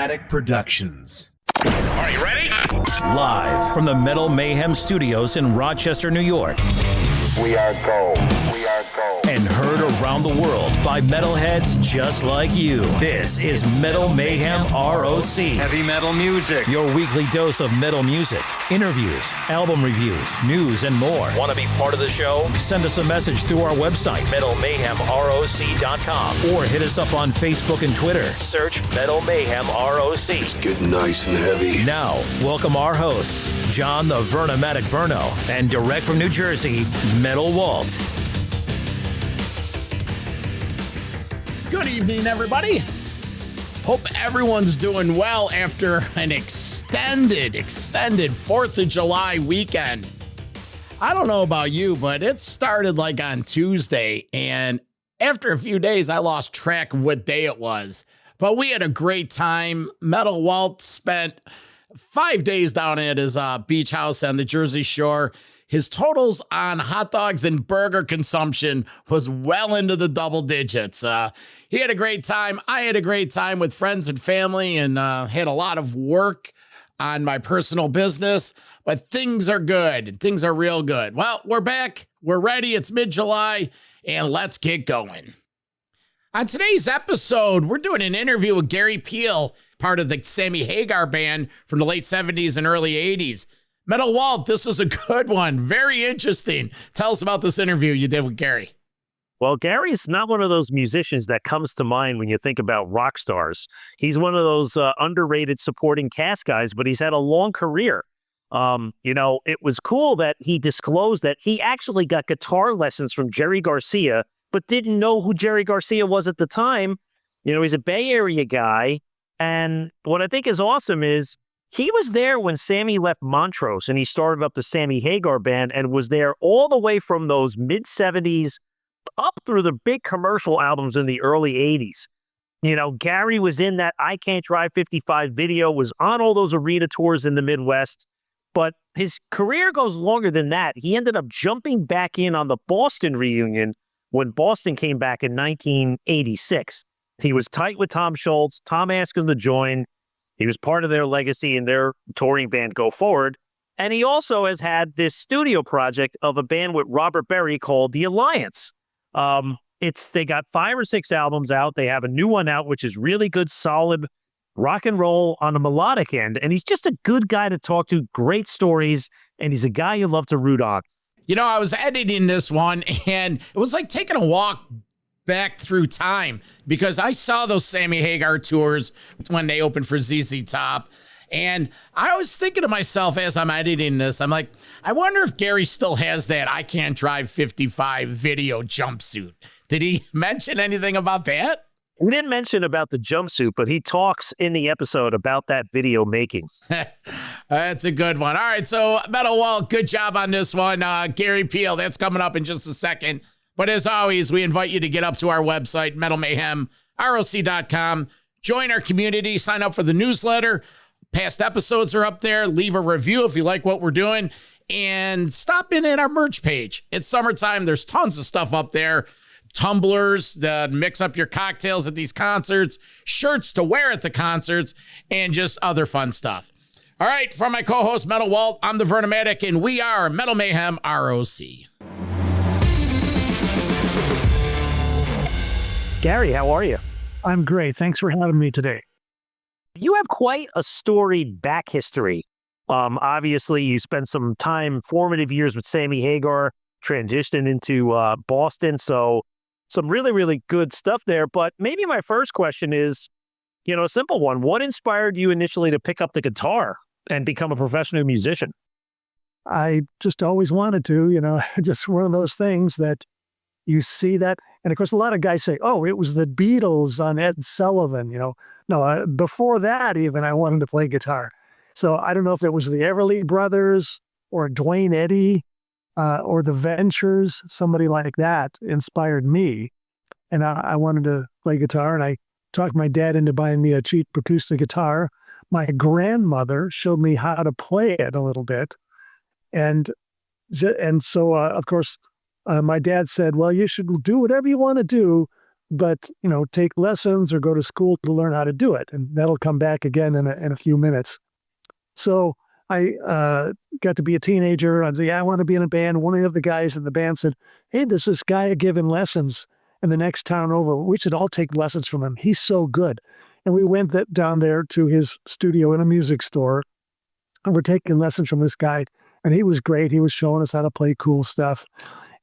Vernomatic Productions. Are you ready? Live from the Metal Mayhem Studios in Rochester, New York. We are go. We are go. And heard around the world by metalheads just like you. This is Metal Mayhem ROC. Heavy metal music. Your weekly dose of metal music, interviews, album reviews, news, and more. Want to be part of the show? Send us a message through our website, metalmayhemroc.com, or hit us up on Facebook and Twitter. Search Metal Mayhem ROC. It's getting nice and heavy. Now, welcome our hosts, John the Vernomatic Verno, and direct from New Jersey, Metal Walt. Good evening, everybody. Hope everyone's doing well after an extended 4th of July weekend. I don't know about you, but it started like on Tuesday, and after a few days, I lost track of what day it was. But we had a great time. Metal Walt spent 5 days down at his beach house on the Jersey Shore. His totals on hot dogs and burger consumption was well into the double digits. He had a great time. I had a great time with friends and family, and had a lot of work on my personal business, but things are good. Things are real good. Well, we're back. We're ready. It's mid-July, and let's get going. On today's episode, we're doing an interview with Gary Pihl, part of the Sammy Hagar band from the late 70s and early 80s. Metal Walt, this is a good one. Very interesting. Tell us about this interview you did with Gary. Well, Gary's not one of those musicians that comes to mind when you think about rock stars. He's one of those underrated supporting cast guys, but he's had a long career. It was cool that he disclosed that he actually got guitar lessons from Jerry Garcia, but didn't know who Jerry Garcia was at the time. He's a Bay Area guy. And what I think is awesome is he was there when Sammy left Montrose and he started up the Sammy Hagar band and was there all the way from those mid-70s up through the big commercial albums in the early 80s. Gary was in that I Can't Drive 55 video, was on all those arena tours in the Midwest, but his career goes longer than that. He ended up jumping back in on the Boston reunion when Boston came back in 1986. He was tight with Tom Schultz. Tom asked him to join. He was part of their legacy and their touring band Go Forward. And he also has had this studio project of a band with Robert Berry called The Alliance. They got 5 or 6 albums out. They have a new one out, which is really good, solid rock and roll on the melodic end. And he's just a good guy to talk to, great stories, and he's a guy you love to root on. I was editing this one, and it was like taking a walk back through time, because I saw those Sammy Hagar tours when they opened for ZZ Top. And I was thinking to myself as I'm editing this, I'm like, I wonder if Gary still has that I Can't Drive 55 video jumpsuit. Did he mention anything about that? We didn't mention about the jumpsuit, but he talks in the episode about that video making. That's a good one. All right, so Metal Walt, good job on this one. Gary Pihl, that's coming up in just a second. But as always, we invite you to get up to our website, metalmayhemroc.com. Join our community, sign up for the newsletter. Past episodes are up there. Leave a review if you like what we're doing. And stop in at our merch page. It's summertime. There's tons of stuff up there. Tumblers that mix up your cocktails at these concerts, shirts to wear at the concerts, and just other fun stuff. All right, for my co-host, Metal Walt, I'm the Vernomatic, and we are Metal Mayhem ROC. Gary, how are you? I'm great. Thanks for having me today. You have quite a storied back history. Obviously, you spent some time, formative years with Sammy Hagar, transitioned into Boston. So some really, really good stuff there. But maybe my first question is, a simple one. What inspired you initially to pick up the guitar and become a professional musician? I just always wanted to, just one of those things that you see that. And of course, a lot of guys say, oh, it was the Beatles on Ed Sullivan, No, before that even, I wanted to play guitar. So I don't know if it was the Everly Brothers or Dwayne Eddy or the Ventures, somebody like that inspired me. And I wanted to play guitar, and I talked my dad into buying me a cheap acoustic guitar. My grandmother showed me how to play it a little bit. And so, of course, my dad said, well, you should do whatever you want to do, but, take lessons or go to school to learn how to do it. And that'll come back again in a few minutes. So I got to be a teenager. I said, yeah, I want to be in a band. One of the guys in the band said, hey, there's this guy giving lessons in the next town over. We should all take lessons from him. He's so good. And we went down there to his studio in a music store. And we're taking lessons from this guy. And he was great. He was showing us how to play cool stuff.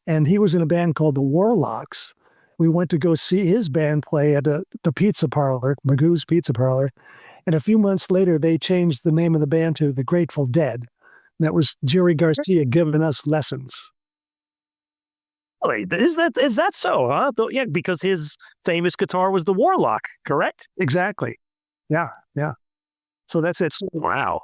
And he was in a band called the Warlocks. We went to go see his band play at the Pizza Parlor, Magoo's Pizza Parlor. And a few months later, they changed the name of the band to the Grateful Dead. And that was Jerry Garcia giving us lessons. Wait, is that so, huh? Yeah, because his famous guitar was the Warlock, correct? Exactly. Yeah. So that's it. Wow.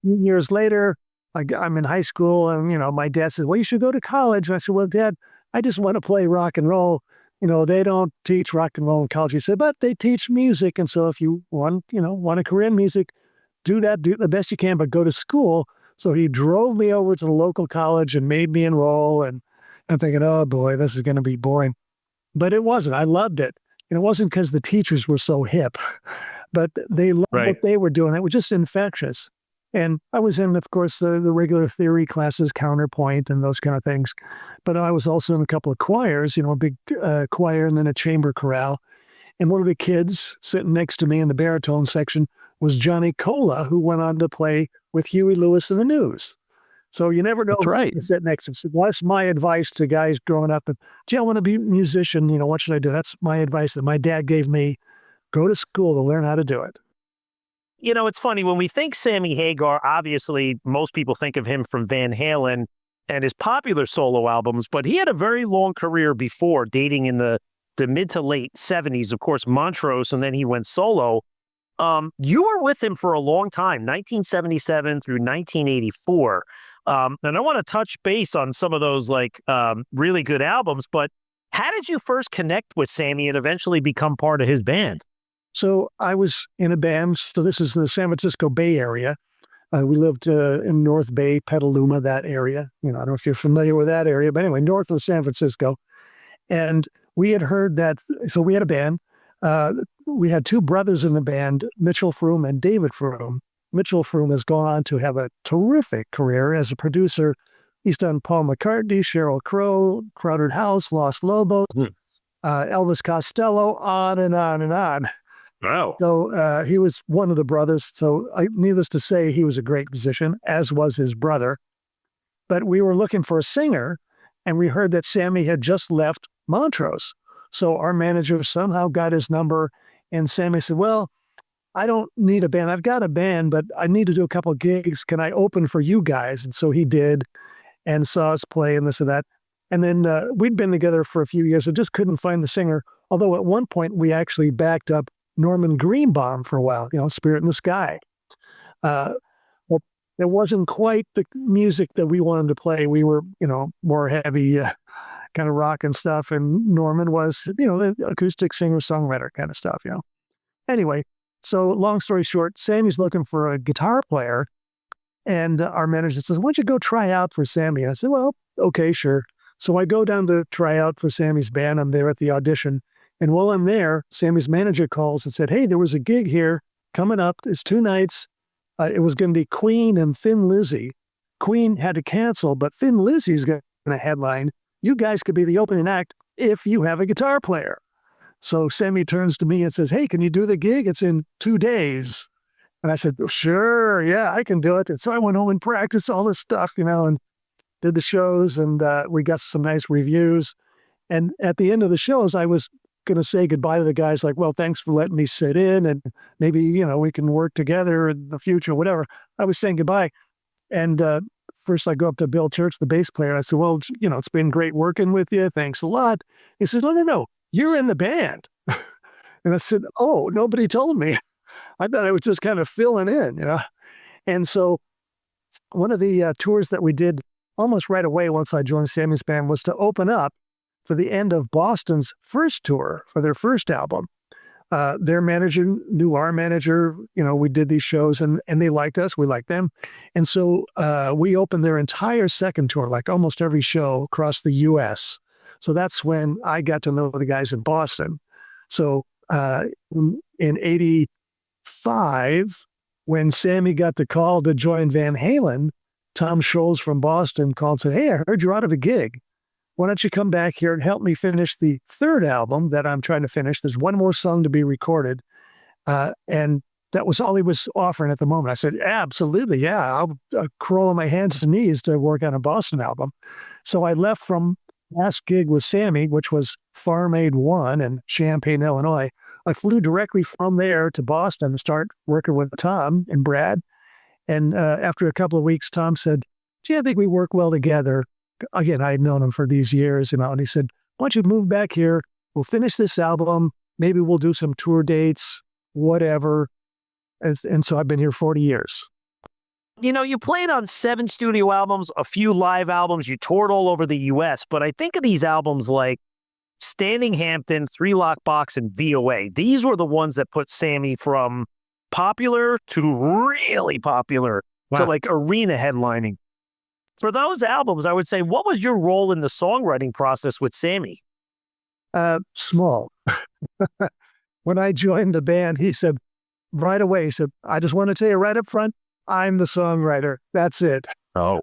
Years later, I'm in high school, and, my dad says, well, you should go to college. And I said, well, Dad, I just want to play rock and roll. They don't teach rock and roll in college. He said, but they teach music. And so if you want a career in music, do that, do the best you can, but go to school. So he drove me over to the local college and made me enroll. And I'm thinking, oh boy, this is going to be boring. But it wasn't. I loved it. And it wasn't because the teachers were so hip, but they loved what they were doing. It was just infectious. And I was in, of course, the regular theory classes, counterpoint and those kind of things. But I was also in a couple of choirs, a big choir and then a chamber chorale. And one of the kids sitting next to me in the baritone section was Johnny Cola, who went on to play with Huey Lewis and the News. So you never know who to sit next to him. So that's my advice to guys growing up. Gee, I want to be a musician. What should I do? That's my advice that my dad gave me. Go to school to learn how to do it. It's funny, when we think Sammy Hagar, obviously most people think of him from Van Halen and his popular solo albums, but he had a very long career before, dating in the mid to late 70s, of course, Montrose, and then he went solo. You were with him for a long time, 1977 through 1984. And I want to touch base on some of those really good albums, but how did you first connect with Sammy and eventually become part of his band? So I was in a band. So this is the San Francisco Bay Area. We lived in North Bay, Petaluma, that area. I don't know if you're familiar with that area, but anyway, north of San Francisco. And we had heard that, so we had a band. We had two brothers in the band, Mitchell Froom and David Froom. Mitchell Froom has gone on to have a terrific career as a producer. He's done Paul McCartney, Sheryl Crow, Crowded House, Los Lobos, Elvis Costello, on and on and on. Wow. So he was one of the brothers. So needless to say, he was a great musician, as was his brother. But we were looking for a singer, and we heard that Sammy had just left Montrose. So our manager somehow got his number, and Sammy said, well, I don't need a band. I've got a band, but I need to do a couple of gigs. Can I open for you guys? And so he did, and saw us play and this and that. And then we'd been together for a few years and just couldn't find the singer. Although at one point we actually backed up Norman Greenbaum for a while, Spirit in the Sky. Well, it wasn't quite the music that we wanted to play. We were, more heavy kind of rock and stuff. And Norman was, the acoustic singer-songwriter kind of stuff, Anyway, so long story short, Sammy's looking for a guitar player. And our manager says, why don't you go try out for Sammy? And I said, well, okay, sure. So I go down to try out for Sammy's band. I'm there at the audition. And while I'm there, Sammy's manager calls and said, hey, there was a gig here coming up. It's 2 nights. It was going to be Queen and Thin Lizzy. Queen had to cancel, but Thin Lizzy's going to headline. You guys could be the opening act if you have a guitar player. So Sammy turns to me and says, hey, can you do the gig? It's in 2 days. And I said, sure, yeah, I can do it. And so I went home and practiced all this stuff, and did the shows, and we got some nice reviews. And at the end of the shows, I was going to say goodbye to the guys, like, well, thanks for letting me sit in, and maybe, we can work together in the future, whatever. I was saying goodbye. And first I go up to Bill Church, the bass player. I said, well, it's been great working with you. Thanks a lot. He says, no, you're in the band. And I said, oh, nobody told me. I thought I was just kind of filling in, And so one of the tours that we did almost right away once I joined Sammy's band was to open up for the end of Boston's first tour for their first album. Their manager knew our manager. We did these shows and they liked us. We liked them. And so we opened their entire second tour, like almost every show across the U.S. So that's when I got to know the guys in Boston. So in 85, when Sammy got the call to join Van Halen, Tom Scholz from Boston called and said, "Hey, I heard you're out of a gig. Why don't you come back here and help me finish the third album that I'm trying to finish? There's one more song to be recorded." And that was all he was offering at the moment. I said, "Absolutely, yeah. I'll crawl on my hands and knees to work on a Boston album." So I left from last gig with Sammy, which was Farm Aid 1 in Champaign, Illinois. I flew directly from there to Boston to start working with Tom and Brad. And after a couple of weeks, Tom said, "Gee, I think we work well together." Again, I had known him for these years, and he said, "Why don't you move back here? We'll finish this album. Maybe we'll do some tour dates, whatever." And so I've been here 40 years. You played on 7 studio albums, a few live albums. You toured all over the U.S., but I think of these albums like Standing Hampton, 3 Lock Box, and VOA. These were the ones that put Sammy from popular to really popular to like arena headlining. For those albums, I would say, what was your role in the songwriting process with Sammy? Small. When I joined the band, he said, right away, he said, "I just want to tell you right up front, I'm the songwriter. That's it." Oh.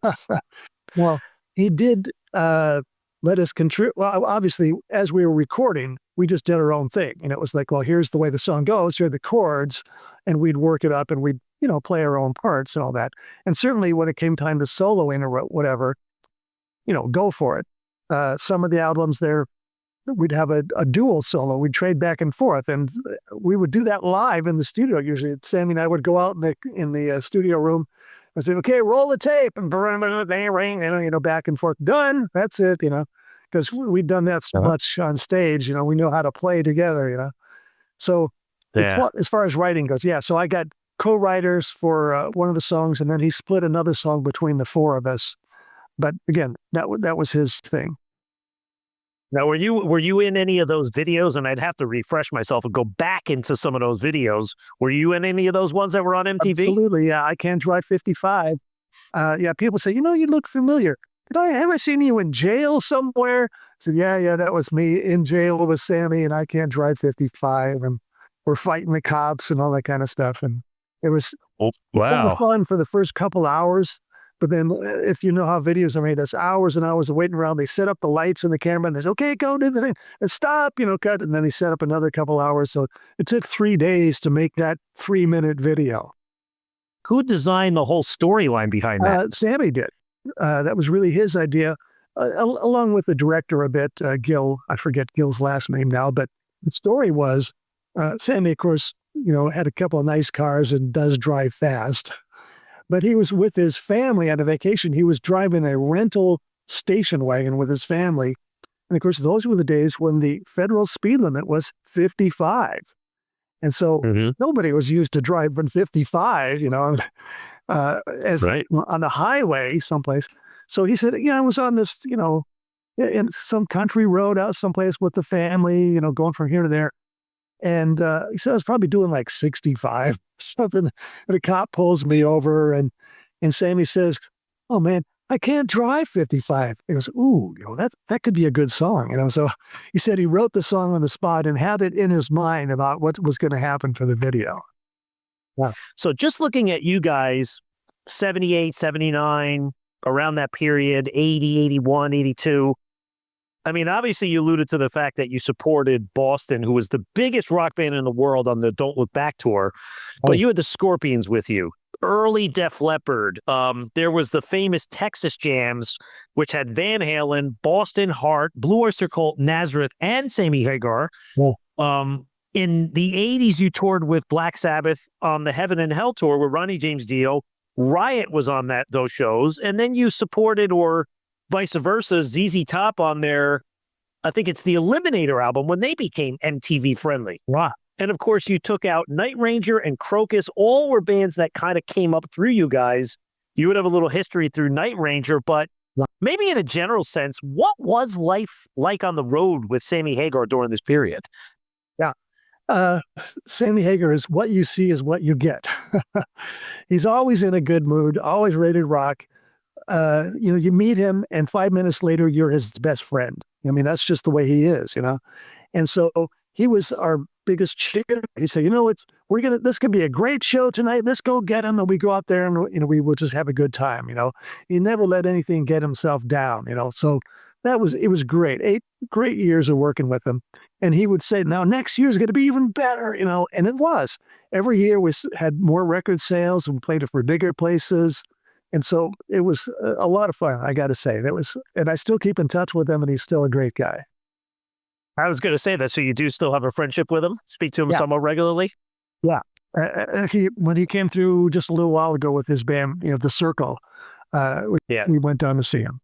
Well, he did let us contribute. Well, obviously, as we were recording, we just did our own thing. And it was like, well, here's the way the song goes, here are the chords, and we'd work it up and we'd, play our own parts and all that. And certainly when it came time to soloing or whatever, go for it. Some of the albums there, we'd have a dual solo. We'd trade back and forth, and we would do that live in the studio. Usually, Sammy and I would go out in the studio room and say, "Okay, roll the tape," and they ring, back and forth. Done. That's it. Because we'd done that so much on stage. We know how to play together. So as far as writing goes, so I got co-writers for one of the songs, and then he split another song between the 4 of us. But again, that was his thing. Now, were you in any of those videos? And I'd have to refresh myself and go back into some of those videos. Were you in any of those ones that were on MTV? Absolutely, yeah. I Can't Drive 55. People say, you look familiar. Have I seen you in jail somewhere? I said, yeah, that was me in jail with Sammy, and I Can't Drive 55, and we're fighting the cops and all that kind of stuff. And it was kind of fun for the first couple hours. But then if you know how videos are made, that's hours and hours of waiting around. They set up the lights and the camera, and they say, "Okay, go do the thing, and stop, cut." And then they set up another couple hours. So it took 3 days to make that 3-minute video. Who designed the whole storyline behind that? Sammy did. That was really his idea, along with the director a bit, Gil. I forget Gil's last name now, but the story was Sammy, of course, had a couple of nice cars and does drive fast. But he was with his family on a vacation. He was driving a rental station wagon with his family. And of course, those were the days when the federal speed limit was 55. And so nobody was used to driving 55, on the highway someplace. So he said, I was on this, in some country road out someplace with the family, going from here to there. And he said, I was probably doing like 65, something. And a cop pulls me over, and Sammy says, "Oh, man, I can't drive 55. He goes, "Ooh, that could be a good song." So he said he wrote the song on the spot and had it in his mind about what was going to happen for the video. Wow. So just looking at you guys, 78, 79, around that period, 80, 81, 82, I mean, obviously you alluded to the fact that you supported Boston, who was the biggest rock band in the world on the Don't Look Back tour, but you had the Scorpions with you. Early Def Leppard. There was the famous Texas Jams, which had Van Halen, Boston, Heart, Blue Oyster Cult, Nazareth, and Sammy Hagar. In the 80s, you toured with Black Sabbath on the Heaven and Hell tour with Ronnie James Dio. Riot was on those shows. And then you supported, or vice versa, ZZ Top on their, I think it's the Eliminator album, when they became MTV friendly. Wow. And of course, you took out Night Ranger and Crocus. All were bands that kind of came up through you guys. You would have a little history through Night Ranger, but maybe in a general sense, what was life like on the road with Sammy Hagar during this period? Yeah. Sammy Hagar is what you see is what you get. He's always in a good mood, always ready to rock. You meet him, and 5 minutes later, you're his best friend. I mean, that's just the way he is, you know? And so he was our biggest cheer. He said, this could be a great show tonight. Let's go get him. And we go out there and, we will just have a good time, you know? He never let anything get himself down, you know? So it was great. 8 great years of working with him. And he would say, now next year's going to be even better, you know? And it was. Every year we had more record sales and played it for bigger places. And so it was a lot of fun, I got to say. And I still keep in touch with him, and he's still a great guy. I was going to say that. So you do still have a friendship with him? Speak to him somewhat regularly? Yeah. When he came through just a little while ago with his band, The Circle, we went down to see him.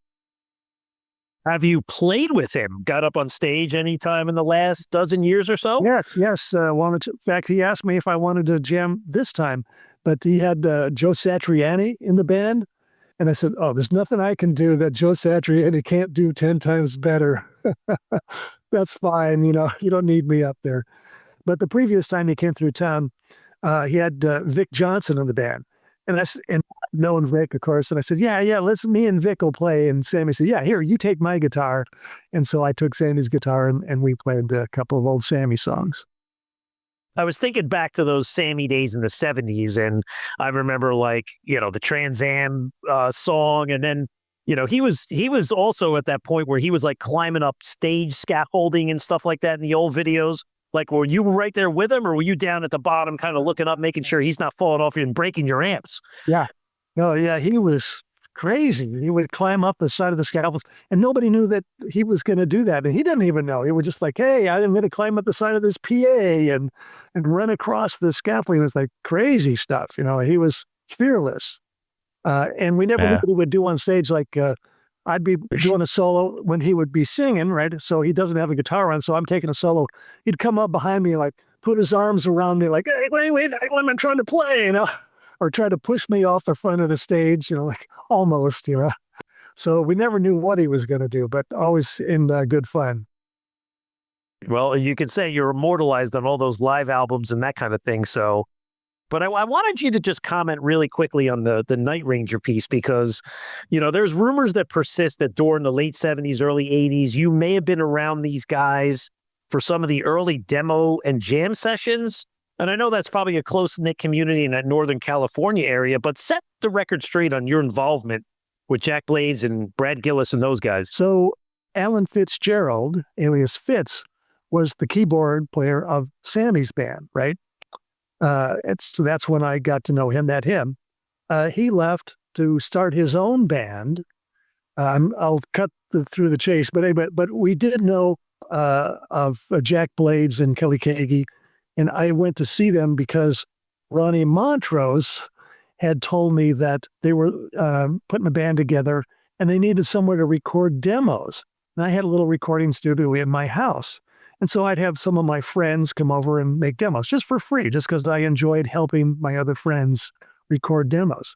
Have you played with him? Got up on stage anytime in the last dozen years or so? Yes. In fact, he asked me if I wanted to jam this time, but he had Joe Satriani in the band. And I said, there's nothing I can do that Joe Satriani can't do 10 times better. That's fine. You don't need me up there. But the previous time he came through town, he had Vic Johnson in the band. And I've known Vic, of course. And I said, me and Vic will play. And Sammy said, here, you take my guitar. And so I took Sammy's guitar and we played a couple of old Sammy songs. I was thinking back to those Sammy days in the 70s. And I remember the Trans Am song. And then, he was also at that point where he was climbing up stage scaffolding and stuff like that in the old videos. Were you right there with him, or were you down at the bottom kind of looking up, making sure he's not falling off and breaking your amps? Yeah. No, yeah, he was crazy. He would climb up the side of the scaffolds, and nobody knew that he was going to do that. And he didn't even know. He was just like, hey, I'm going to climb up the side of this PA and run across the scaffolding. It was crazy stuff. He was fearless. And we never knew what he would do on stage. I'd be doing a solo when he would be singing, right? So he doesn't have a guitar on, so I'm taking a solo. He'd come up behind me, put his arms around me, hey, wait, I'm trying to play, or try to push me off the front of the stage, almost, So we never knew what he was going to do, but always in good fun. Well, you could say you're immortalized on all those live albums and that kind of thing, so... But I wanted you to just comment really quickly on the Night Ranger piece because, there's rumors that persist that during the late 70s, early 80s, you may have been around these guys for some of the early demo and jam sessions. And I know that's probably a close-knit community in that Northern California area, but set the record straight on your involvement with Jack Blades and Brad Gillis and those guys. So Alan Fitzgerald, alias Fitz, was the keyboard player of Sammy's band, right? So that's when I got to know him, met him. He left to start his own band. I'll cut through the chase, but anyway, but we did know of Jack Blades and Kelly Kagi, and I went to see them because Ronnie Montrose had told me that they were putting a band together and they needed somewhere to record demos. And I had a little recording studio in my house. And so I'd have some of my friends come over and make demos just for free, just because I enjoyed helping my other friends record demos.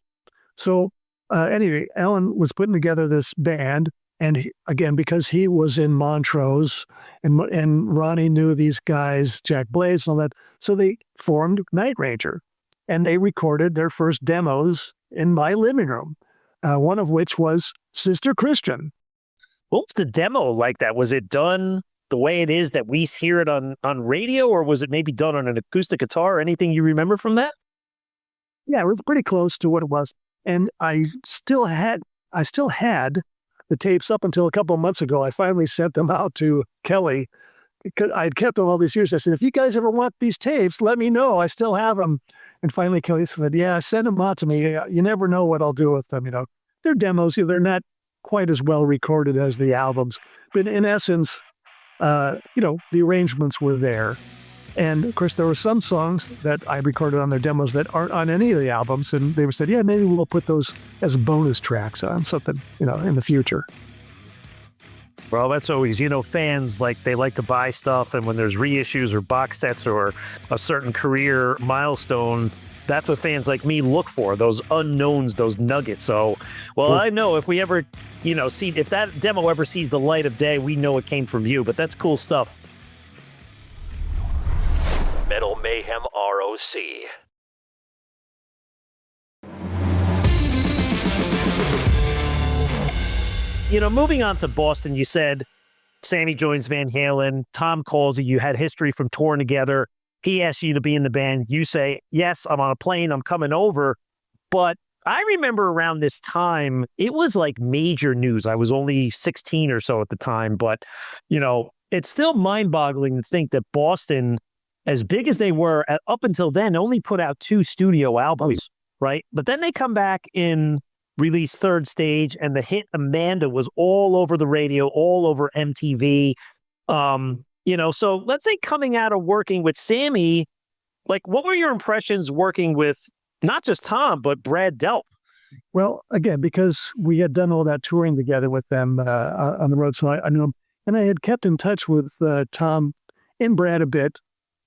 So anyway, Alan was putting together this band. And again, because he was in Montrose and Ronnie knew these guys, Jack Blades and all that, so they formed Night Ranger. And they recorded their first demos in my living room, one of which was Sister Christian. What was the demo like that? Was it done the way it is that we hear it on radio, or was it maybe done on an acoustic guitar or anything you remember from that? Yeah, it was pretty close to what it was. And I still had the tapes up until a couple of months ago. I finally sent them out to Kelly because I'd kept them all these years. I said, if you guys ever want these tapes, let me know. I still have them. And finally Kelly said, yeah, send them out to me. You never know what I'll do with them. They're demos. They're not quite as well recorded as the albums, but in essence, the arrangements were there. And of course, there were some songs that I recorded on their demos that aren't on any of the albums. And they said, yeah, maybe we'll put those as bonus tracks on something, in the future. Well, that's always, fans, they like to buy stuff. And when there's reissues or box sets or a certain career milestone, that's what fans like me look for, those unknowns, those nuggets. So, I know if we ever, if that demo ever sees the light of day, we know it came from you, but that's cool stuff. Metal Mayhem ROC. Moving on to Boston, you said Sammy joins Van Halen. Tom calls you. You had history from touring together. He asks you to be in the band. You say, yes, I'm on a plane. I'm coming over. But I remember around this time, it was like major news. I was only 16 or so at the time. But, it's still mind-boggling to think that Boston, as big as they were up until then, only put out 2 studio albums, right? But then they come back in release Third Stage, and the hit Amanda was all over the radio, all over MTV. So let's say coming out of working with Sammy, like what were your impressions working with not just Tom, but Brad Delp? Well, again, because we had done all that touring together with them on the road, so I knew him. And I had kept in touch with Tom and Brad a bit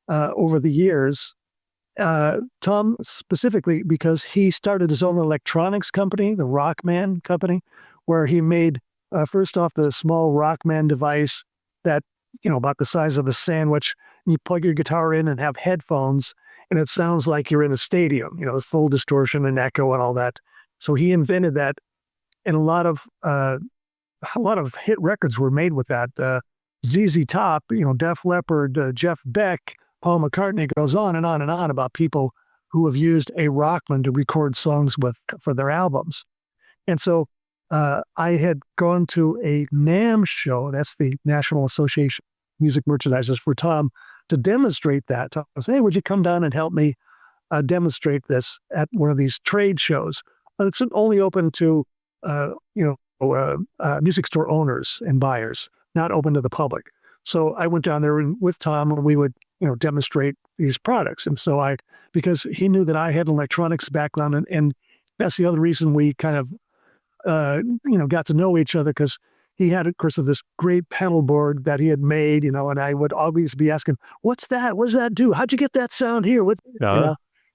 over the years. Tom specifically because he started his own electronics company, the Rockman Company, where he made, first off, the small Rockman device that, about the size of a sandwich. And you plug your guitar in and have headphones, and it sounds like you're in a stadium, full distortion and echo and all that. So he invented that, and a lot of hit records were made with that. ZZ Top, Def Leppard, Jeff Beck, Paul McCartney, goes on and on and on about people who have used a Rockman to record songs for their albums. And so I had gone to a NAMM show, that's the National Association of Music Merchandisers, for Tom to demonstrate that. Tom said, hey, would you come down and help me demonstrate this at one of these trade shows? It's only open to, music store owners and buyers, not open to the public. So I went down there with Tom, and we would, demonstrate these products. And so because he knew that I had an electronics background, and that's the other reason we kind of, got to know each other, because he had, of course, this great pedal board that he had made, and I would always be asking, what's that? What does that do? How'd you get that sound here?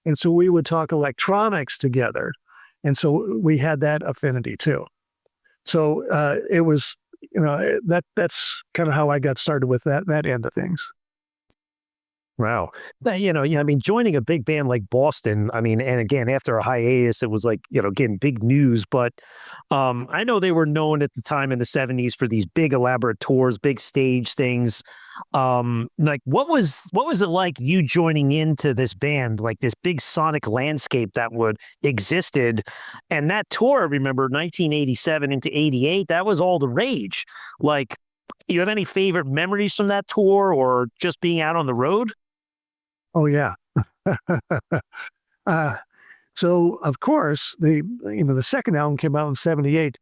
And so we would talk electronics together. And so we had that affinity too. So it was, that's kind of how I got started with that end of things. Wow. Joining a big band like Boston, and again, after a hiatus, it was like, again, big news. But I know they were known at the time in the 70s for these big elaborate tours, big stage things. What was it like you joining into this band, like this big sonic landscape that existed? And that tour, I remember 1987 into 88, that was all the rage. Like, you have any favorite memories from that tour or just being out on the road? Oh, yeah. So, of course, the second album came out in 78.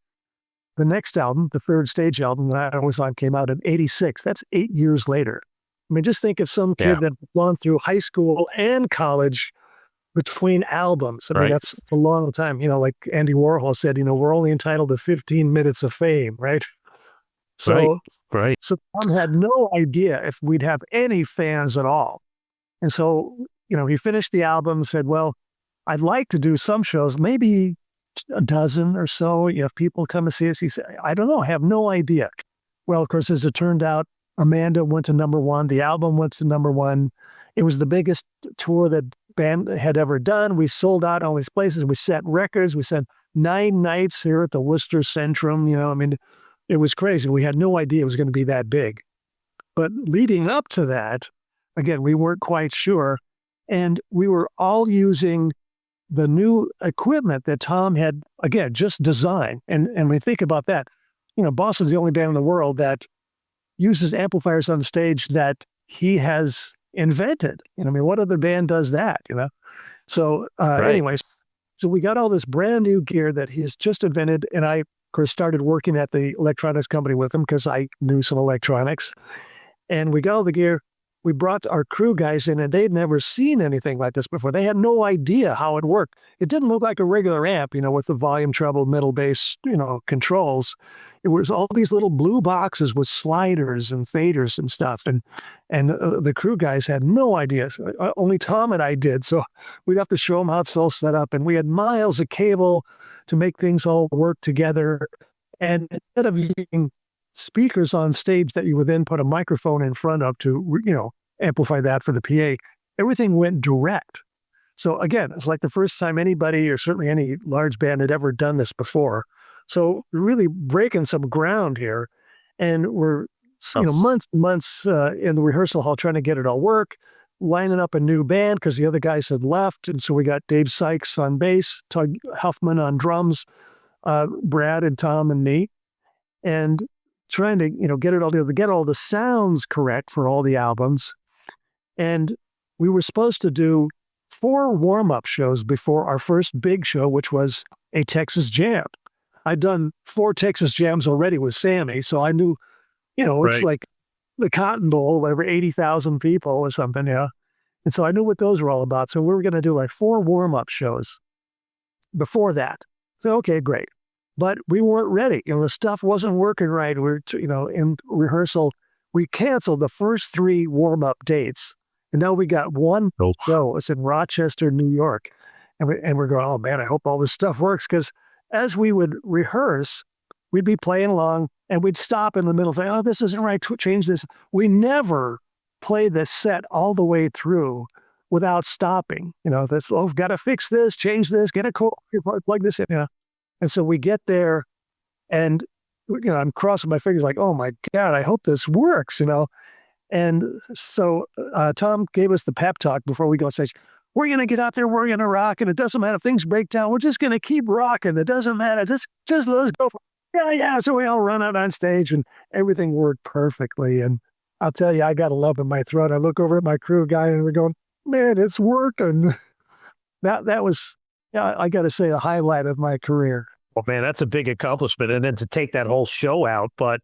The next album, the Third Stage album that I was on, came out in 86. That's 8 years later. Just think of some kid that gone through high school and college between albums. That's a long time. Like Andy Warhol said, we're only entitled to 15 minutes of fame, right? So, right. So Tom had no idea if we'd have any fans at all. And so, he finished the album, said, well, I'd like to do some shows, maybe a dozen or so. If people come to see us, he said, I don't know, I have no idea. Well, of course, as it turned out, Amanda went to #1. The album went to #1. It was the biggest tour that band had ever done. We sold out all these places. We set records. We set 9 nights here at the Worcester Centrum. It was crazy. We had no idea it was going to be that big. But leading up to that, again, we weren't quite sure. And we were all using the new equipment that Tom had, again, just designed. And when we think about that, Boston's the only band in the world that uses amplifiers on stage that he has invented. What other band does that, So anyways, so we got all this brand new gear that he's just invented. And I, of course, started working at the electronics company with him because I knew some electronics. And we got all the gear. We brought our crew guys in, and they'd never seen anything like this before. They had no idea how it worked. It didn't look like a regular amp, with the volume, treble, middle bass, controls. It was all these little blue boxes with sliders and faders and stuff. And the crew guys had no idea. Only Tom and I did. So we'd have to show them how it's all set up. And we had miles of cable to make things all work together. And instead of using speakers on stage that you would then put a microphone in front of to, amplify that for the PA, everything went direct. So again, it's like the first time anybody, or certainly any large band, had ever done this before. So we're really breaking some ground here, and we're months and months in the rehearsal hall trying to get it all work, lining up a new band because the other guys had left. And so we got Dave Sykes on bass, Tug Huffman on drums, Brad and Tom and me, and trying to, get it all together, get all the sounds correct for all the albums. And we were supposed to do 4 warm-up shows before our first big show, which was a Texas Jam. I'd done 4 Texas Jams already with Sammy, so I knew, it's like the Cotton Bowl, whatever, 80,000 people or something, yeah. And so I knew what those were all about. So we were going to do like 4 warm-up shows before that. So, okay, great. But we weren't ready. The stuff wasn't working right. We were, in rehearsal, we canceled the first 3 warm-up dates. And now we got one show. It's in Rochester, New York. And we're going, oh, man, I hope all this stuff works. Because as we would rehearse, we'd be playing along, and we'd stop in the middle and say, oh, this isn't right, change this. We never play the set all the way through without stopping. We've got to fix this, change this, get a chord, plug this in. And so we get there, and I'm crossing my fingers like, oh my God, I hope this works, And so Tom gave us the pep talk before we go on stage. We're going to get out there, we're going to rock, and it doesn't matter if things break down. We're just going to keep rocking. It doesn't matter. Just let's go. Yeah. So we all run out on stage, and everything worked perfectly. And I'll tell you, I got a lump in my throat. I look over at my crew guy, and we're going, man, it's working. That was, I got to say, a highlight of my career. Well, man, that's a big accomplishment. And then to take that whole show out. But,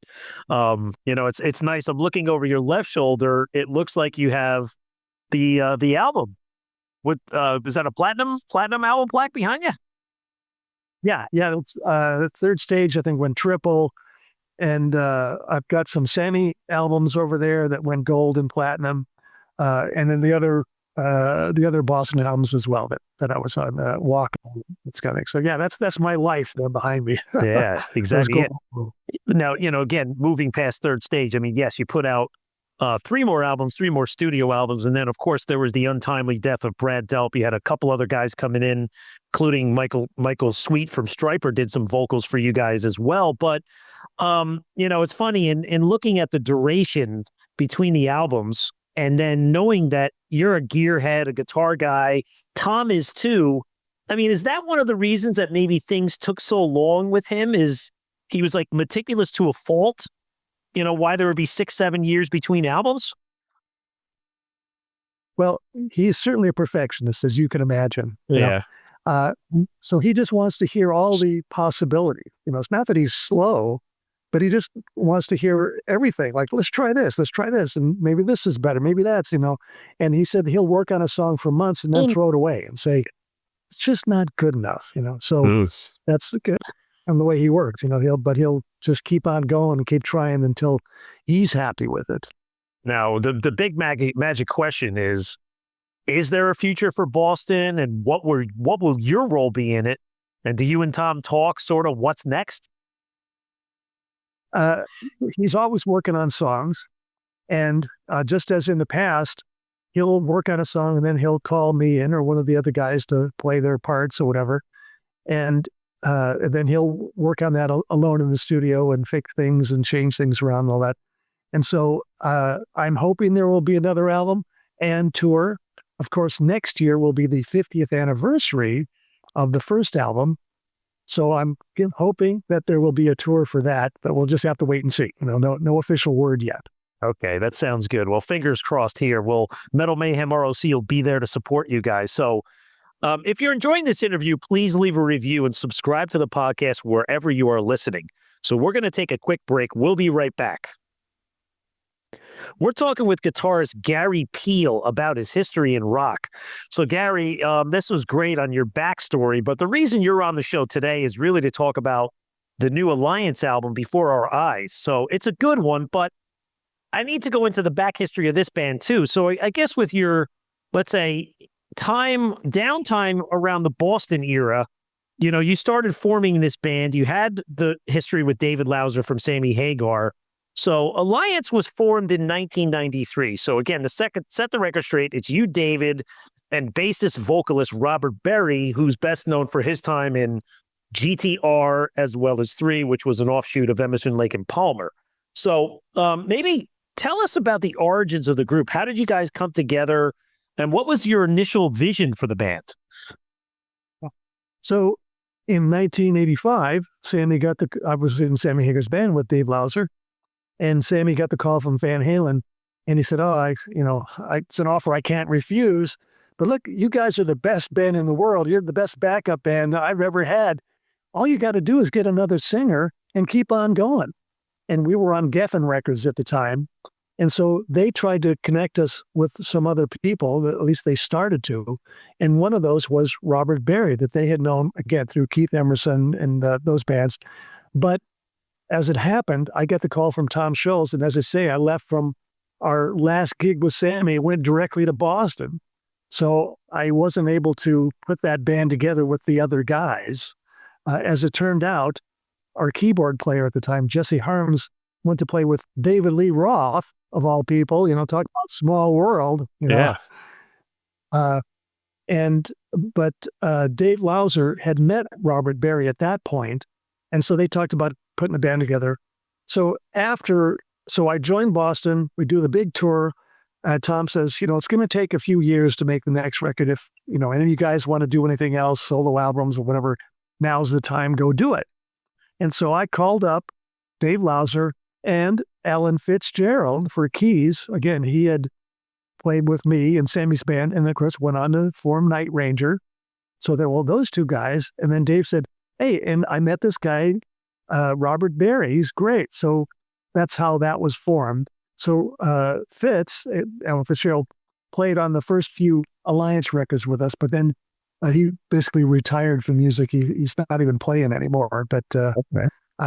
it's nice. I'm looking over your left shoulder. It looks like you have the album. With is that a platinum album plaque behind you? Yeah. It's, the third stage, I think, went triple. And I've got some Sammy albums over there that went gold and platinum. And then the other Boston albums as well that I was on Walk. It's kind of, so yeah, that's my life there behind me. Yeah, exactly. Cool. Now, again, moving past third stage, I mean, yes, you put out 3 more albums, 3 more studio albums. And then, of course, there was the untimely death of Brad Delp. You had a couple other guys coming in, including Michael Sweet from Stryper did some vocals for you guys as well. But, it's funny in looking at the duration between the albums and then knowing that you're a gearhead, a guitar guy, Tom is too. I mean, is that one of the reasons that maybe things took so long with him? Is he was like meticulous to a fault? Why there would be 6-7 years between albums? Well, he's certainly a perfectionist, as you can imagine. Yeah. So he just wants to hear all the possibilities. It's not that he's slow, but he just wants to hear everything. Like, let's try this, and maybe this is better, maybe that's, And he said he'll work on a song for months and then throw it away and say, it's just not good enough, So that's good. And the way he works, he'll just keep on going and keep trying until he's happy with it. Now, the big magic question is there a future for Boston, and what will your role be in it? And do you and Tom talk sort of what's next? He's always working on songs, and just as in the past, he'll work on a song and then he'll call me in or one of the other guys to play their parts or whatever. And then he'll work on that alone in the studio and fix things and change things around and all that. And so I'm hoping there will be another album and tour. Of course, next year will be the 50th anniversary of the first album. So I'm hoping that there will be a tour for that, but we'll just have to wait and see. No official word yet. Okay, that sounds good. Well, fingers crossed here. Well, Metal Mayhem ROC will be there to support you guys. So if you're enjoying this interview, please leave a review and subscribe to the podcast wherever you are listening. So we're going to take a quick break. We'll be right back. We're talking with guitarist Gary Pihl about his history in rock. So Gary, this was great on your backstory, but the reason you're on the show today is really to talk about the new Alliance album, Before Our Eyes. So it's a good one, but I need to go into the back history of this band too. So I guess with your, let's say, downtime around the Boston era, you started forming this band. You had the history with David Lauser from Sammy Hagar. So Alliance was formed in 1993. So again, set the record straight. It's you, David, and bassist vocalist Robert Berry, who's best known for his time in GTR as well as 3, which was an offshoot of Emerson, Lake and Palmer. So maybe tell us about the origins of the group. How did you guys come together, and what was your initial vision for the band? So in 1985, I was in Sammy Hagar's band with Dave Lauser, and Sammy got the call from Van Halen, and he said, it's an offer I can't refuse, but look, you guys are the best band in the world. You're the best backup band I've ever had. All you got to do is get another singer and keep on going. And we were on Geffen Records at the time. And so they tried to connect us with some other people, at least they started to. And one of those was Robert Berry, that they had known, again, through Keith Emerson and those bands. But as it happened, I got the call from Tom Scholz. And as I say, I left from our last gig with Sammy, went directly to Boston. So I wasn't able to put that band together with the other guys. As it turned out, our keyboard player at the time, Jesse Harms, went to play with David Lee Roth, of all people, talk about small world. Yeah. But Dave Lauser had met Robert Berry at that point, and so they talked about putting a band together. So I joined Boston, we do the big tour. Tom says, it's going to take a few years to make the next record. If, any of you guys want to do anything else, solo albums or whatever, now's the time, go do it. And so I called up Dave Lauser and Alan Fitzgerald for keys. Again, he had played with me and Sammy's band, and of course went on to form Night Ranger. So there were those two guys. And then Dave said, hey, and I met this guy, Robert Berry. He's great. So that's how that was formed. So Alan Fitzgerald, played on the first few Alliance records with us, but then he basically retired from music. He's not even playing anymore. But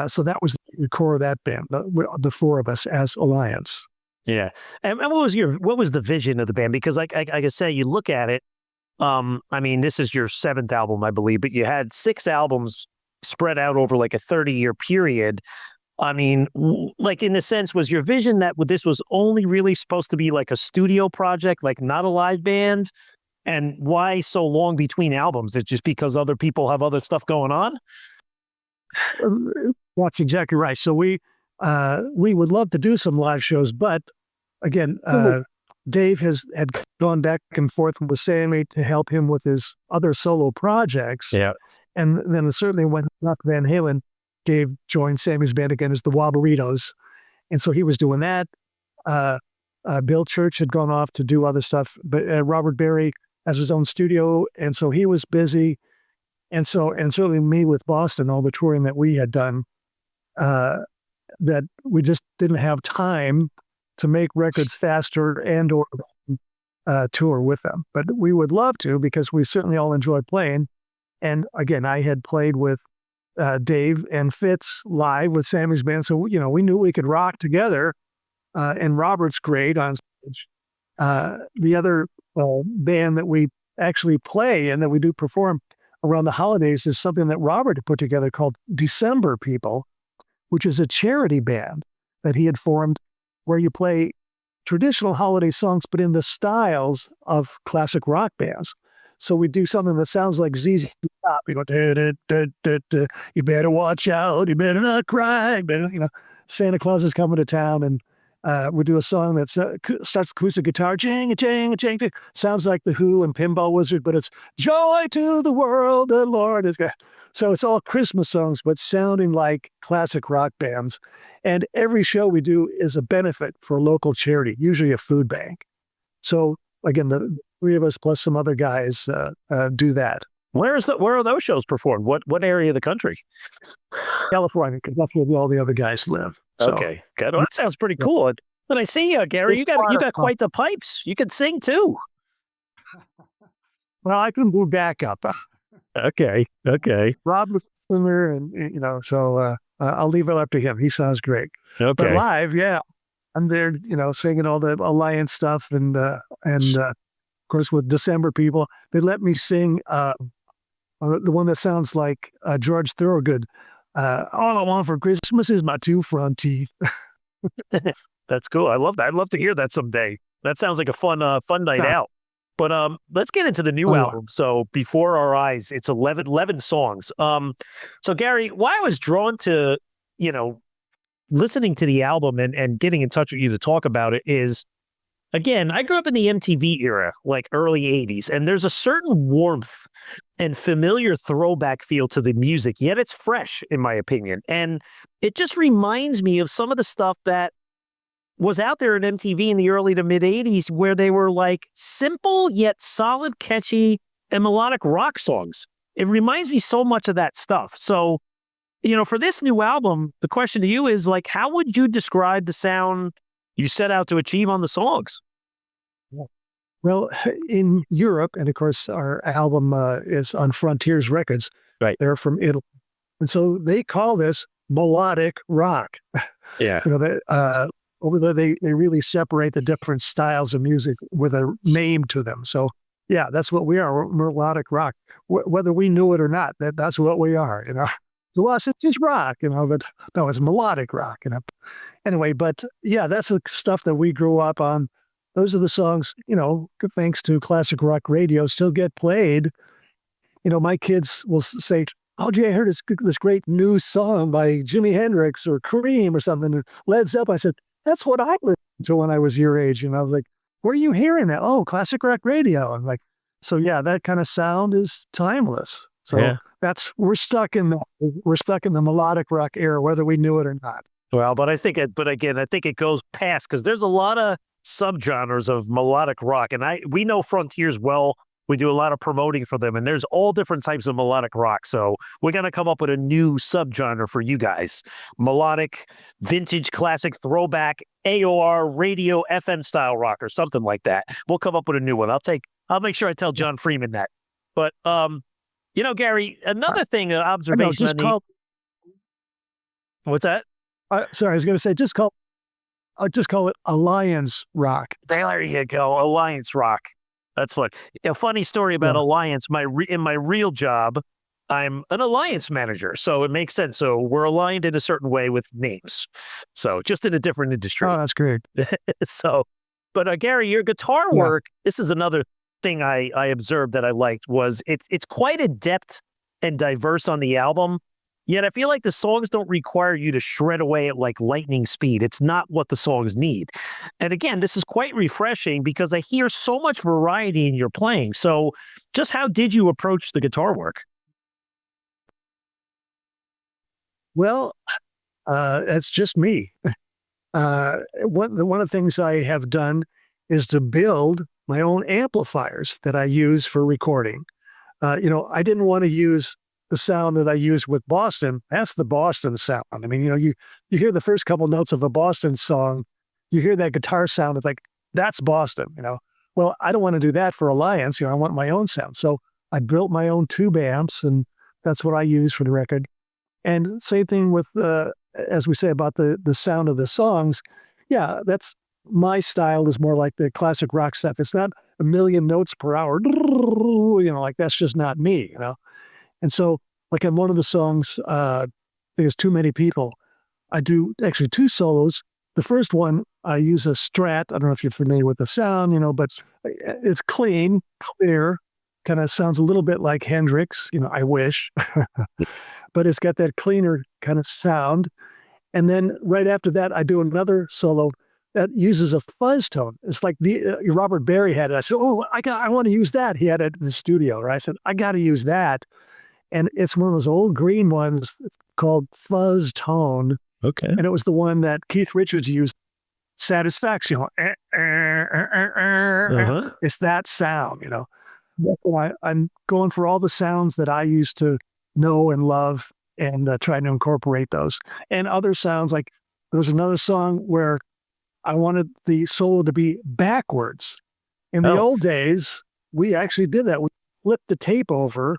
so that was the core of that band, the four of us as Alliance. Yeah. And what was the vision of the band? Because like I can say, you look at it, this is your seventh album, I believe, but you had 6 albums spread out over like a 30-year period. Like in a sense, was your vision that this was only really supposed to be like a studio project, like not a live band? And why so long between albums? It's just because other people have other stuff going on? That's exactly right. So we would love to do some live shows, but again, Dave had gone back and forth with Sammy to help him with his other solo projects. Yeah. And then certainly when left Van Halen, Dave joined Sammy's band again as the Wobberitos. And so he was doing that. Bill Church had gone off to do other stuff, but Robert Berry has his own studio. And so he was busy. And certainly me with Boston, all the touring that we had done, that we just didn't have time to make records faster and or tour with them. But we would love to, because we certainly all enjoy playing. And again, I had played with Dave and Fitz live with Sammy's band. So, we knew we could rock together. And Robert's great on stage. The other band that we actually play and that we do perform around the holidays is something that Robert had put together called December People, which is a charity band that he had formed where you play traditional holiday songs, but in the styles of classic rock bands. So we do something that sounds like ZZ Top. You go, da, da, da, da, you better watch out, you better not cry, Santa Claus is coming to town, and we do a song that starts acoustic guitar, ching, ching, ching, ching. Sounds like The Who and Pinball Wizard, but it's joy to the world, the Lord is God. So it's all Christmas songs, but sounding like classic rock bands. And every show we do is a benefit for a local charity, usually a food bank. So again, the 3 of us plus some other guys do that. Where are those shows performed? What area of the country? California, because that's where all the other guys live. So, okay, good. Well, that sounds pretty cool. But I see you, Gary. You got quite the pipes. You can sing too. Well, I can do backup. Okay. Rob was a singer, and so I'll leave it up to him. He sounds great. Okay. But live, yeah, I'm there, singing all the Alliance stuff, and of course with December People, they let me sing the one that sounds like George Thorogood. All I want for Christmas is my 2 front teeth. That's cool. I love that. I'd love to hear that someday. That sounds like a fun night out. But let's get into the new album. So Before Our Eyes, it's 11 songs. So Gary, why I was drawn to, listening to the album and getting in touch with you to talk about it is, again, I grew up in the MTV era, like early 80s, and there's a certain warmth and familiar throwback feel to the music, yet it's fresh, in my opinion. And it just reminds me of some of the stuff that was out there in MTV in the early to mid 80s, where they were like simple yet solid, catchy, and melodic rock songs. It reminds me so much of that stuff. So, for this new album, the question to you is like, how would you describe the sound you set out to achieve on the songs? Well, in Europe, and of course, our album is on Frontiers Records. Right. They're from Italy. And so they call this melodic rock. Yeah. Over there, they really separate the different styles of music with a name to them. So, yeah, that's what we are. We're melodic rock. Whether we knew it or not, that's what we are, Well, it's just rock, but no, it's melodic rock, Anyway, but yeah, that's the stuff that we grew up on. Those are the songs, thanks to classic rock radio, still get played. My kids will say, "Oh, gee, I heard this great new song by Jimi Hendrix or Cream or something, or Led Zeppelin." I said, "That's what I listened to when I was your age." And I was like, "Where are you hearing that?" "Oh, classic rock radio." I'm like, so yeah, that kind of sound is timeless. So yeah. We're stuck in the melodic rock era, whether we knew it or not. Well, but I think it goes past, because there's a lot of subgenres of melodic rock, and we know Frontiers well. We do a lot of promoting for them, and there's all different types of melodic rock. So we're going to come up with a new subgenre for you guys. Melodic, vintage, classic, throwback, AOR, radio, FM style rock, or something like that. We'll come up with a new one. I'll make sure I tell John Freeman that. But, Gary, another thing, an observation. What's that? Sorry, I was going to say, I'll just call it Alliance rock. There you go, Alliance rock. That's fun. A funny story about Alliance. In my real job, I'm an Alliance manager, so it makes sense. So we're aligned in a certain way with names. So just in a different industry. Oh, that's great. But Gary, your guitar work. This is another thing I observed that I liked was it's quite adept and diverse on the album. Yet I feel like the songs don't require you to shred away at like lightning speed. It's not what the songs need. And again, this is quite refreshing because I hear so much variety in your playing. So just how did you approach the guitar work? Well, that's just me. One of the things I have done is to build my own amplifiers that I use for recording. I didn't want to use the sound that I used with Boston. That's the Boston sound. I mean, you hear the first couple notes of a Boston song, you hear that guitar sound, it's like, that's Boston, Well, I don't want to do that for Alliance, I want my own sound. So I built my own tube amps, and that's what I use for the record. And same thing with, as we say about the sound of the songs, yeah, that's my style is more like the classic rock stuff. It's not a million notes per hour, like that's just not me, And so, like on one of the songs, I think it's Too Many People, I do actually two solos. The first one, I use a Strat. I don't know if you're familiar with the sound, but it's clean, clear, kind of sounds a little bit like Hendrix, I wish. But it's got that cleaner kind of sound. And then right after that, I do another solo that uses a fuzz tone. It's like Robert Barry had it. I said, "Oh, I want to use that." He had it in the studio, right? I said, "I got to use that." And it's one of those old green ones. It's called Fuzz Tone. Okay. And it was the one that Keith Richards used. Satisfaction. It's that sound, I'm going for all the sounds that I used to know and love and trying to incorporate those. And other sounds, like there was another song where I wanted the solo to be backwards. In the old days, we actually did that. We flipped the tape over,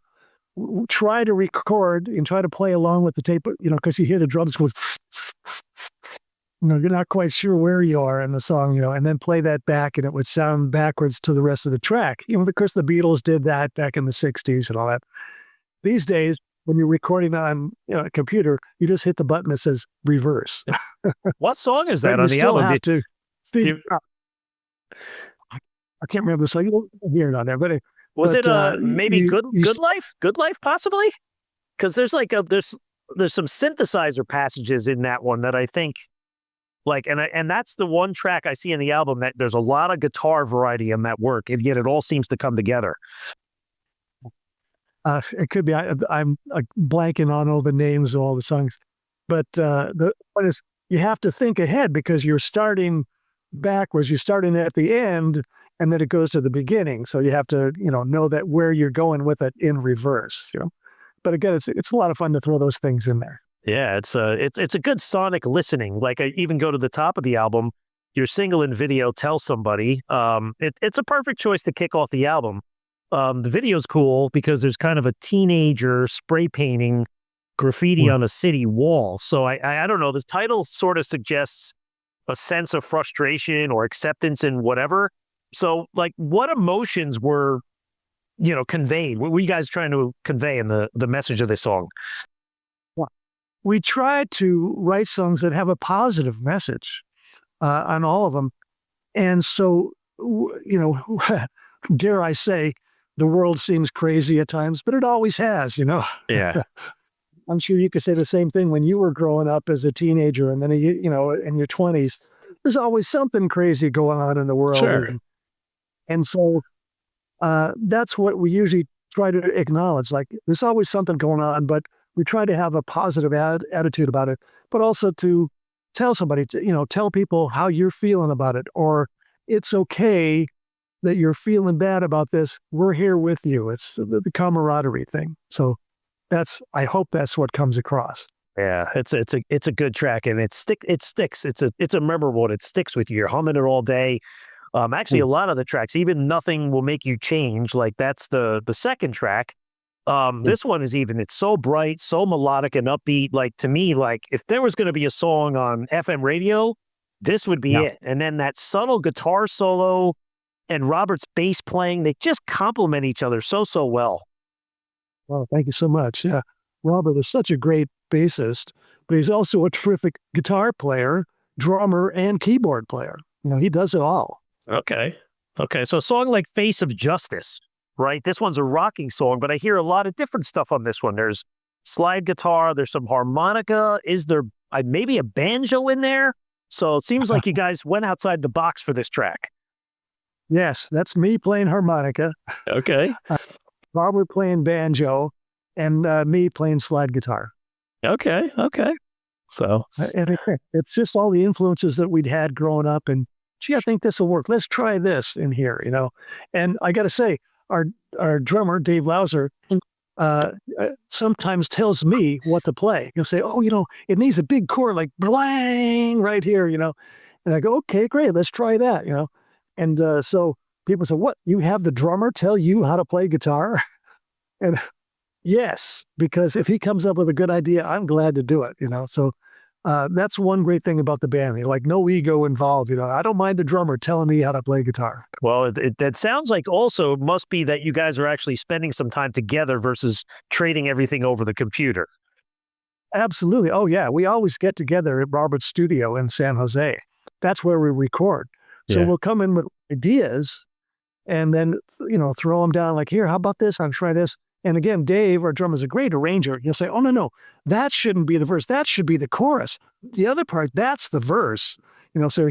try to record and try to play along with the tape, because you hear the drums go, you're not quite sure where you are in the song, and then play that back and it would sound backwards to the rest of the track. Of course, the Beatles did that back in the 60s and all that. These days, when you're recording on a computer, you just hit the button that says reverse. What song is that on the album? I can't remember the song. You don't hear it on there, but maybe Good Life? Good Life, possibly? Because there's there's some synthesizer passages in that one that I think like, and that's the one track I see in the album that there's a lot of guitar variety in that work, and yet it all seems to come together. It could be. I'm blanking on all the names of all the songs, but the point is you have to think ahead because you're starting backwards. You're starting at the end, and then it goes to the beginning. So you have to, know that where you're going with it in reverse. But again, it's a lot of fun to throw those things in there. Yeah, it's a good sonic listening. Like I even go to the top of the album, your single and video Tell Somebody. It's a perfect choice to kick off the album. The video's cool because there's kind of a teenager spray painting graffiti on a city wall. So I don't know, the title sort of suggests a sense of frustration or acceptance in whatever. So like what emotions were, conveyed? What were you guys trying to convey in the message of this song? We try to write songs that have a positive message on all of them. And so, dare I say, the world seems crazy at times, but it always has, Yeah. I'm sure you could say the same thing when you were growing up as a teenager and then, in your 20s. There's always something crazy going on in the world. Sure. And so that's what we usually try to acknowledge. Like, there's always something going on, but we try to have a positive attitude about it, but also to tell somebody, tell people how you're feeling about it, or it's okay that you're feeling bad about this. We're here with you. It's the camaraderie thing. So I hope that's what comes across. Yeah, it's a good track, and it sticks. It's a memorable one. It sticks with you. You're humming it all day. Actually, a lot of the tracks, even Nothing Will Make You Change, like that's the second track. This one is it's so bright, so melodic and upbeat. Like to me, like if there was going to be a song on FM radio, this would be it. And then that subtle guitar solo and Robert's bass playing, they just complement each other so well. Well, thank you so much. Yeah, Robert is such a great bassist, but he's also a terrific guitar player, drummer, and keyboard player. He does it all. Okay. So a song like Face of Justice, right? This one's a rocking song, but I hear a lot of different stuff on this one. There's slide guitar, there's some harmonica. Is there maybe a banjo in there? So it seems like you guys went outside the box for this track. Yes, that's me playing harmonica. Okay. Robert playing banjo, and me playing slide guitar. Okay. So and it's just all the influences that we'd had growing up, and gee, I think this will work. Let's try this in here, And I got to say, our drummer Dave Lauser sometimes tells me what to play. He'll say, "Oh, it needs a big chord like blang right here," And I go, "Okay, great, let's try that," And so people say, "What? You have the drummer tell you how to play guitar?" And yes, because if he comes up with a good idea, I'm glad to do it, So that's one great thing about the band. Like no ego involved. I don't mind the drummer telling me how to play guitar. Well, that sounds like also must be that you guys are actually spending some time together versus trading everything over the computer. Absolutely. Oh yeah, we always get together at Robert's studio in San Jose. That's where we record. So we'll come in with ideas and then, throw them down like, here, how about this? I'll try this. And again, Dave, our drummer, is a great arranger. He'll say, "Oh, no, that shouldn't be the verse. That should be the chorus. The other part, that's the verse." So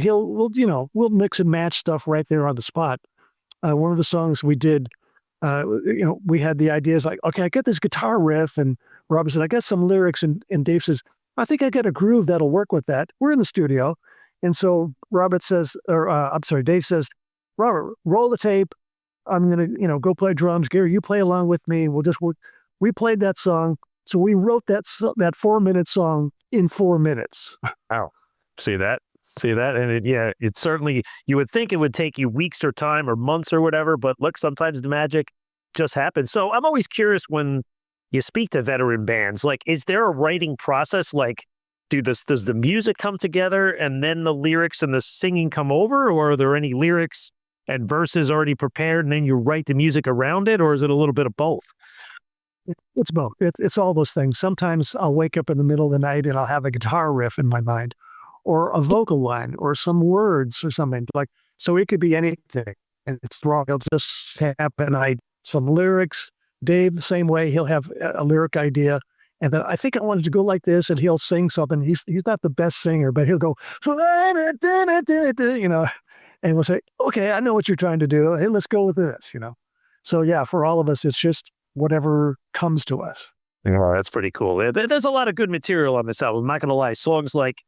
we'll mix and match stuff right there on the spot. One of the songs we did, we had the ideas like, okay, I got this guitar riff, and Robert said, I got some lyrics, and Dave says, I think I got a groove that'll work with that. We're in the studio. And so Dave says, Robert, roll the tape. I'm going to, go play drums. Gary, you play along with me. We played that song. So we wrote that 4-minute song in 4 minutes. Wow. See that? And it certainly, you would think it would take you weeks or time or months or whatever, but look, sometimes the magic just happens. So I'm always curious when you speak to veteran bands, like, is there a writing process? Like, does the music come together and then the lyrics and the singing come over, or are there any lyrics and verses already prepared and then you write the music around it, or is it a little bit of both? It's both. It's all those things. Sometimes I'll wake up in the middle of the night and I'll have a guitar riff in my mind, or a vocal line, or some words or something. So it could be anything. And it's wrong. It'll just happen. Some lyrics. Dave, the same way, he'll have a lyric idea, And then I think I wanted to go like this, and he'll sing something. He's not the best singer, but he'll go, you know, and we'll say, okay, I know what you're trying to do. Hey, let's go with this, you know. So yeah, for all of us, it's just whatever comes to us. Oh, that's pretty cool. There's a lot of good material on this album. I'm not going to lie. Songs like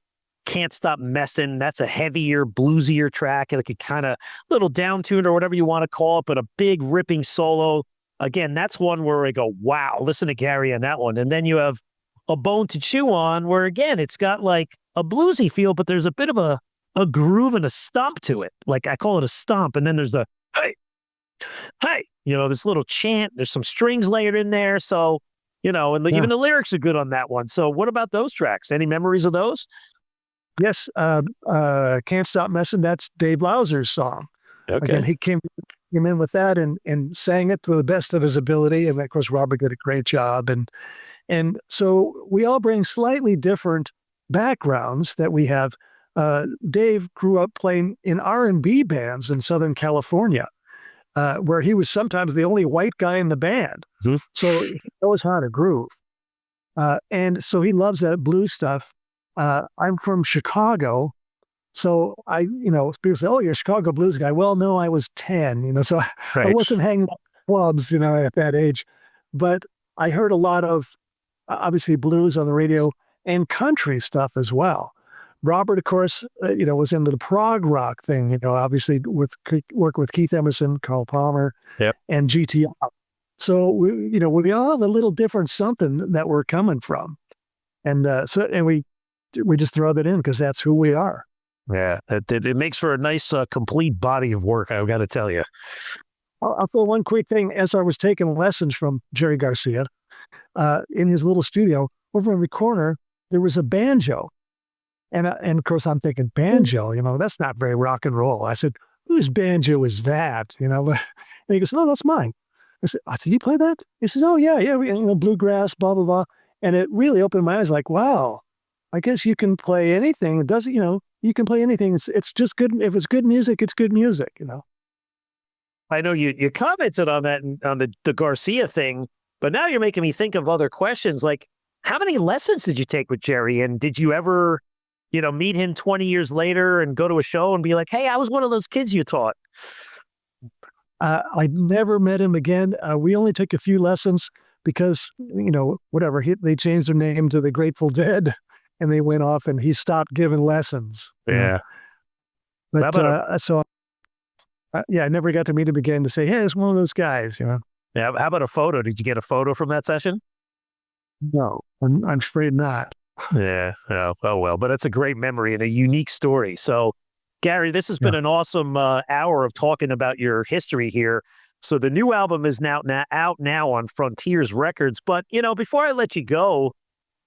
Can't Stop Messin', that's a heavier, bluesier track, like a kind of little down-tuned or whatever you want to call it, but a big ripping solo. Again, that's one where I go, wow, listen to Gary on that one. And then you have A Bone to Chew On, where again, it's got like a bluesy feel, but there's a bit of a groove and a stomp to it. Like I call it a stomp. And then there's a, hey, you know, this little chant, there's some strings layered in there. So, you know, and even the lyrics are good on that one. So what about those tracks? Any memories of those? Yes. Can't Stop Messin', that's Dave Lauser's song. Okay. Again, he came in with that and sang it to the best of his ability. And of course, Robert did a great job. And so we all bring slightly different backgrounds that we have. Dave grew up playing in R&B bands in Southern California, where he was sometimes the only white guy in the band. Mm-hmm. So he knows how to groove. And so he loves that blues stuff. I'm from Chicago. So people say, oh, you're a Chicago blues guy. Well, no, I was 10, so right. I wasn't hanging out in clubs, at that age, but I heard a lot of, obviously blues on the radio and country stuff as well. Robert, of course, was into the prog rock thing, obviously work with Keith Emerson, Carl Palmer, yep. and GTR. So we all have a little different something that we're coming from. And we just throw that in because that's who we are. Yeah, it makes for a nice, complete body of work, I've got to tell you. I'll throw one quick thing. As I was taking lessons from Jerry Garcia, in his little studio, over in the corner, there was a banjo. And of course, I'm thinking, banjo, that's not very rock and roll. I said, whose banjo is that? And he goes, no, that's mine. I said, you play that? He says, oh, yeah, bluegrass, blah, blah, blah. And it really opened my eyes like, wow, I guess you can play anything. It doesn't, you can play anything. It's just good. If it's good music, it's good music, I know you commented on that, on the Garcia thing, but now you're making me think of other questions. Like, how many lessons did you take with Jerry? And did you ever, meet him 20 years later and go to a show and be like, hey, I was one of those kids you taught? I never met him again. We only took a few lessons because, whatever, they changed their name to the Grateful Dead and they went off and he stopped giving lessons. Yeah. But I never got to meet him again to say, hey, it's one of those guys, Yeah. How about a photo? Did you get a photo from that session? No, I'm afraid not. Yeah. Oh, well, but it's a great memory and a unique story. So, Gary, this has been an awesome hour of talking about your history here. So the new album is now out on Frontiers Records. But, before I let you go,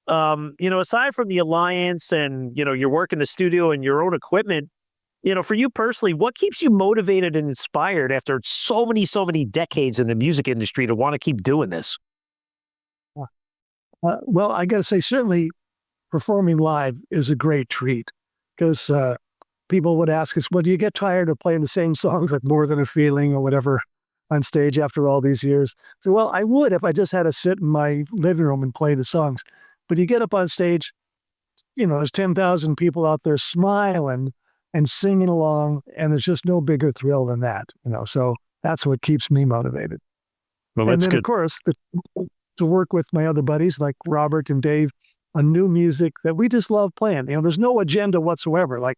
aside from the Alliance and, your work in the studio and your own equipment, for you personally, what keeps you motivated and inspired after so many decades in the music industry to want to keep doing this? Well, I got to say, certainly performing live is a great treat because people would ask us, well, do you get tired of playing the same songs like More Than a Feeling or whatever on stage after all these years? So, well, I would if I just had to sit in my living room and play the songs. But you get up on stage, there's 10,000 people out there smiling and singing along, and there's just no bigger thrill than that, So that's what keeps me motivated. Well, that's and then, good. Of course, to work with my other buddies like Robert and Dave on new music that we just love playing. There's no agenda whatsoever. Like,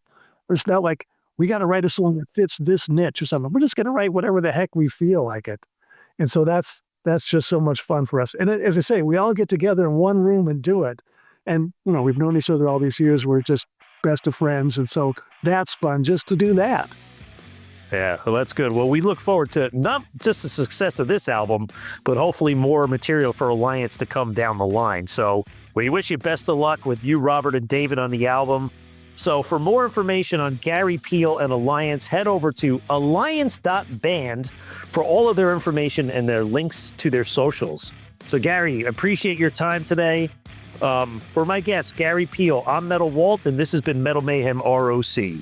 it's not like we got to write a song that fits this niche or something. We're just going to write whatever the heck we feel like it. And so that's just so much fun for us. And as I say, we all get together in one room and do it. And, we've known each other all these years. We're just best of friends. And so that's fun just to do that. Yeah, well, that's good. Well, we look forward to not just the success of this album, but hopefully more material for Alliance to come down the line. So we wish you best of luck with you, Robert, and David on the album. So for more information on Gary Pihl and Alliance, head over to alliance.band for all of their information and their links to their socials. So Gary, appreciate your time today. For my guest, Gary Pihl, I'm Metal Walt, and this has been Metal Mayhem ROC.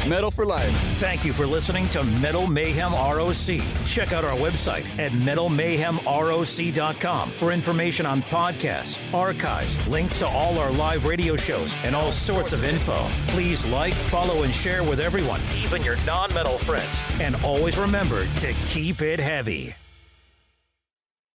Metal for life. Thank you for listening to Metal Mayhem ROC. Check out our website at metalmayhemroc.com for information on podcasts, archives, links to all our live radio shows, and all sorts of info. Please like, follow, and share with everyone, even your non-metal friends. And always remember to keep it heavy.